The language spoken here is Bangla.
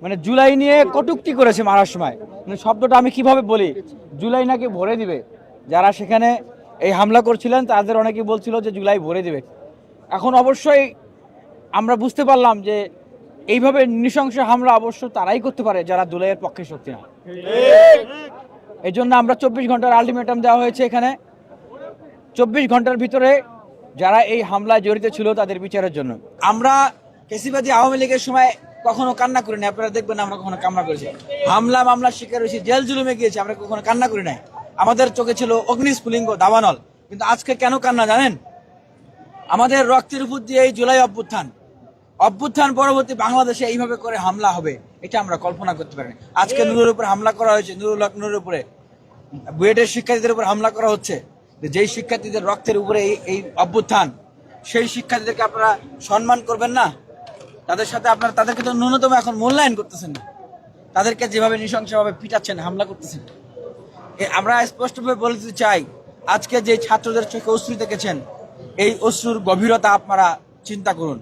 মানে জুলাই নিয়ে কটূক্তি করেছে মারার সময়, মানে শব্দটা আমি কিভাবে বলি, জুলাই নাকি ভরে দিবে। যারা সেখানে এই হামলা করছিলেন তাদের অনেকেই বলছিল যে জুলাই ভরে দিবে। এখন অবশ্যই আমরা বুঝতে পারলাম যে এইভাবে নৃশংস হামলা অবশ্য তারাই করতে পারে যারা জুলাইয়ের পক্ষে শক্তি না। এই জন্য আমরা 24 ঘন্টার আলটিমেটাম দেওয়া হয়েছে। এখানে 24 ঘন্টার ভিতরে যারা এই হামলায় জড়িত ছিল তাদের বিচারের জন্য। আমরা ফ্যাসিবাদী আওয়ামী লীগের সময় কখনো কান্না করি না, আপনারা দেখবেন আমরা কখনো কান্না করেছি। হামলা মামলার শিকার হয়েছি, জেল জুলুমে গিয়েছি, আমরা কখনো কান্না করি নাই। আমাদের চোখে ছিল অগ্নিস্ফুলিঙ্গ দাবানল। কিন্তু আজকে কেন কান্না জানেন? আমাদের রক্তের উপর দিয়ে এই জুলাই অভ্যুত্থান পরবর্তী বাংলাদেশে এইভাবে করে হামলা হবে এটা আমরা কল্পনা করতে পারি না। আজকে নূরের উপর হামলা করা হয়েছে, নুরুল হক নূরের উপরে, বুয়েটের শিক্ষার্থীদের উপর হামলা করা হচ্ছে। যেই শিক্ষার্থীদের রক্তের উপরে এই অভ্যুত্থান, সেই শিক্ষার্থীদেরকে আপনারা সম্মান করবেন না? তাদের সাথে আপনারা তাদেরকে তো ন্যূনতম এখন মূল্যায়ন করতেছেন না। তাদেরকে যেভাবে নৃশংসভাবে পিটাচ্ছেন, হামলা করতেছেন। আমরা স্পষ্টভাবে বলে দিতে চাই, আজকে যে ছাত্রদের চোখে অশ্রু দেখেছেন, এই অশ্রুর গভীরতা আপনারা চিন্তা করুন।